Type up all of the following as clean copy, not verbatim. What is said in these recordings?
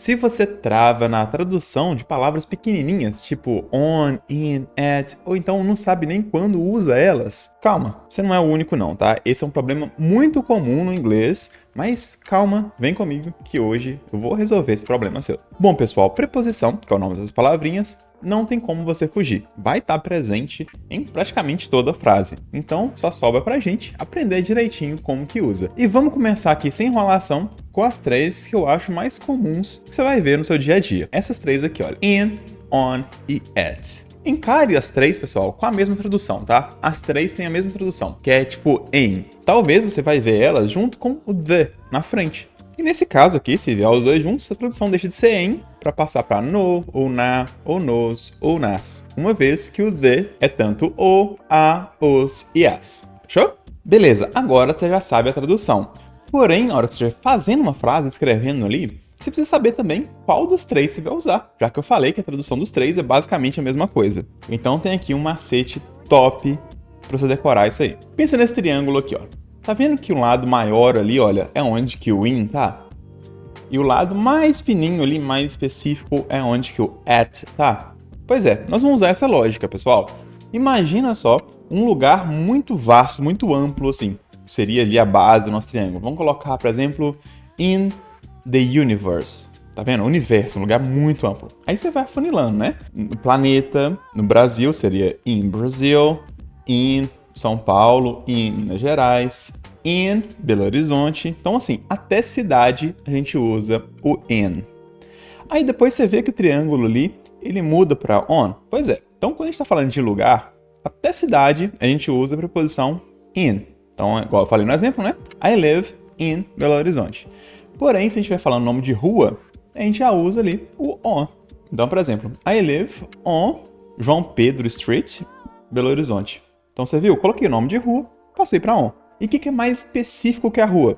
Se você trava na tradução de palavras pequenininhas, tipo on, in, at, ou então não sabe nem quando usa elas, calma, você não é o único não, tá? Esse é um problema muito comum no inglês, mas calma, vem comigo que hoje eu vou resolver esse problema seu. Bom, pessoal, preposição, que é o nome dessas palavrinhas, não tem como você fugir. Vai estar presente em praticamente toda a frase. Então, só sobra pra gente aprender direitinho como que usa. E vamos começar aqui sem enrolação com as três que eu acho mais comuns que você vai ver no seu dia a dia. Essas três aqui, olha. In, on e at. Encare as três, pessoal, com a mesma tradução, tá? As três têm a mesma tradução, que é tipo em. Talvez você vai ver elas junto com o the na frente. E nesse caso aqui, se vier os dois juntos, a tradução deixa de ser em para passar para no, ou na, ou nos, ou nas. Uma vez que o the é tanto o, a, os e as. Fechou? Beleza, agora você já sabe a tradução. Porém, na hora que você estiver fazendo uma frase, escrevendo ali, você precisa saber também qual dos três você vai usar, já que eu falei que a tradução dos três é basicamente a mesma coisa. Então tem aqui um macete top para você decorar isso aí. Pensa nesse triângulo aqui, ó. Tá vendo que o lado maior ali, olha, é onde que o in tá? E o lado mais fininho ali, mais específico, é onde que o at tá? Pois é, nós vamos usar essa lógica, pessoal. Imagina só um lugar muito vasto, muito amplo assim, que seria ali a base do nosso triângulo. Vamos colocar, por exemplo, in the universe. Tá vendo? Universo, um lugar muito amplo. Aí você vai afunilando, né? No planeta, no Brasil seria in Brazil, in São Paulo, em Minas Gerais, em Belo Horizonte. Então, assim, até cidade a gente usa o in. Aí depois você vê que o triângulo ali, ele muda para on. Pois é. Então, quando a gente está falando de lugar, até cidade a gente usa a preposição in. Então, igual eu falei no exemplo, né? I live in Belo Horizonte. Porém, se a gente estiver falando nome de rua, a gente já usa ali o on. Então, por exemplo, I live on João Pedro Street, Belo Horizonte. Então você viu? Coloquei o nome de rua, passei para on. E o que é mais específico que a rua?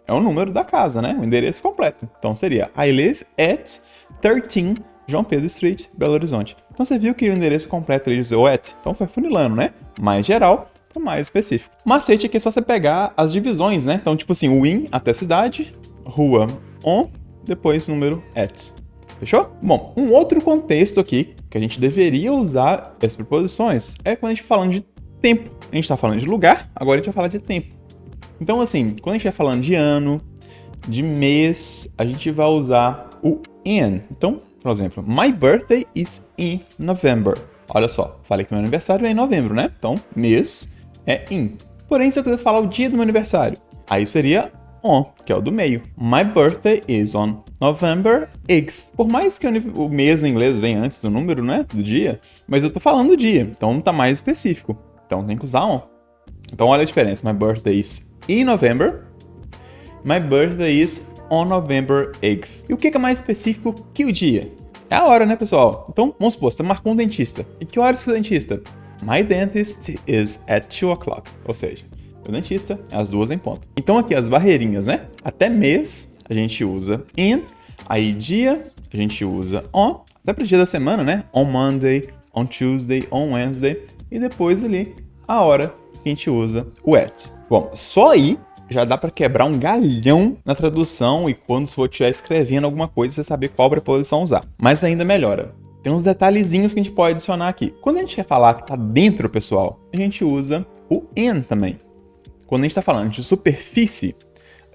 É o número da casa, né? O endereço completo. Então seria I live at 13 João Pedro Street, Belo Horizonte. Então você viu que o endereço completo ele usou at. Então foi funilando, né? Mais geral para mais específico. O macete aqui é só você pegar as divisões, né? Então tipo assim, o in até cidade, rua on, depois número at. Fechou? Bom, um outro contexto aqui que a gente deveria usar essas preposições é quando a gente está falando de tempo. A gente está falando de lugar, agora a gente vai falar de tempo. Então, assim, quando a gente vai falando de ano, de mês, a gente vai usar o in. Então, por exemplo, my birthday is in November. Olha só, falei que meu aniversário é em novembro, né? Então, mês é in. Porém, se eu quisesse falar o dia do meu aniversário, aí seria on, que é o do meio. My birthday is on November 8th. Por mais que o mês no inglês venha antes do número, né? Do dia, mas eu tô falando do dia, então tá mais específico. Então tem que usar on. Então olha a diferença. My birthday is in November. My birthday is on November 8th. E o que é mais específico que o dia? É a hora, né, pessoal? Então, vamos supor, você marcou um dentista. E que horas que o dentista? My dentist is at 2 o'clock. Ou seja, o dentista é às 2 em ponto. Então aqui as barreirinhas, né? Até mês a gente usa in. Aí dia a gente usa on. Até pro dia da semana, né? On Monday, on Tuesday, on Wednesday. E depois ali, a hora que a gente usa o at. Bom, só aí já dá para quebrar um galhão na tradução e quando você for estiver escrevendo alguma coisa, você saber qual preposição usar. Mas ainda melhora. Tem uns detalhezinhos que a gente pode adicionar aqui. Quando a gente quer falar que tá dentro, pessoal, a gente usa o in também. Quando a gente está falando de superfície,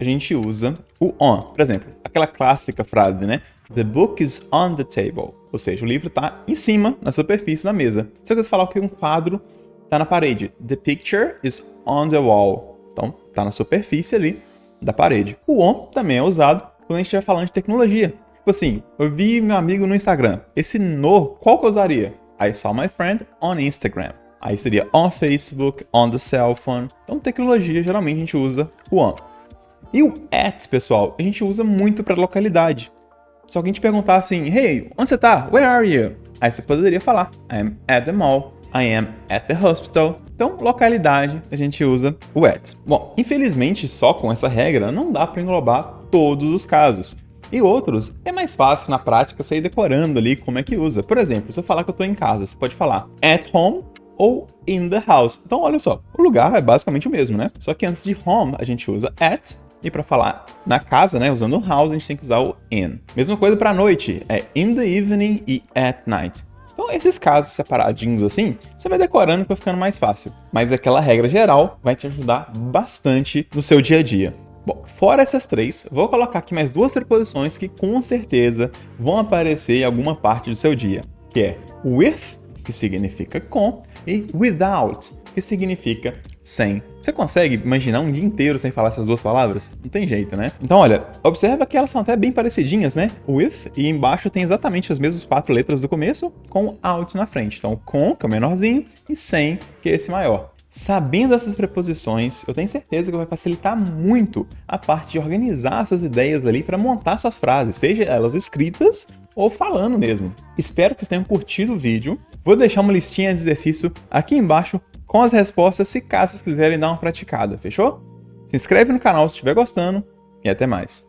a gente usa o on. Por exemplo, aquela clássica frase, né? The book is on the table. Ou seja, o livro está em cima, na superfície da mesa. Se você falar que um quadro está na parede, the picture is on the wall. Então, está na superfície ali da parede. O on também é usado quando a gente estiver falando de tecnologia. Tipo assim, eu vi meu amigo no Instagram. Esse no, qual que eu usaria? I saw my friend on Instagram. Aí seria on Facebook, on the cell phone. Então, tecnologia, geralmente a gente usa o on. E o at, pessoal, a gente usa muito para localidade. Se alguém te perguntar assim, hey, onde você tá? Where are you? Aí você poderia falar, I'm at the mall, I am at the hospital. Então, localidade, a gente usa o at. Bom, infelizmente, só com essa regra não dá para englobar todos os casos. E outros, é mais fácil na prática sair decorando ali como é que usa. Por exemplo, se eu falar que eu tô em casa, você pode falar at home ou in the house. Então, olha só, o lugar é basicamente o mesmo, né? Só que antes de home, a gente usa at E para falar na casa, né, usando o house, a gente tem que usar o in. Mesma coisa para noite, é in the evening e at night. Então, esses casos separadinhos assim, você vai decorando que vai ficando mais fácil. Mas aquela regra geral vai te ajudar bastante no seu dia a dia. Bom, fora essas três, vou colocar aqui mais duas preposições que com certeza vão aparecer em alguma parte do seu dia, que é with, que significa com, e without, que significa sem. Você consegue imaginar um dia inteiro sem falar essas duas palavras? Não tem jeito, né? Então, olha, observa que elas são até bem parecidinhas, né? With e embaixo tem exatamente as mesmas 4 letras do começo, com out na frente. Então, com, que é o menorzinho, e sem, que é esse maior. Sabendo essas preposições, eu tenho certeza que vai facilitar muito a parte de organizar essas ideias ali para montar suas frases, seja elas escritas ou falando mesmo. Espero que vocês tenham curtido o vídeo. Vou deixar uma listinha de exercício aqui embaixo com as respostas se caso vocês quiserem dar uma praticada, fechou? Se inscreve no canal se estiver gostando e até mais.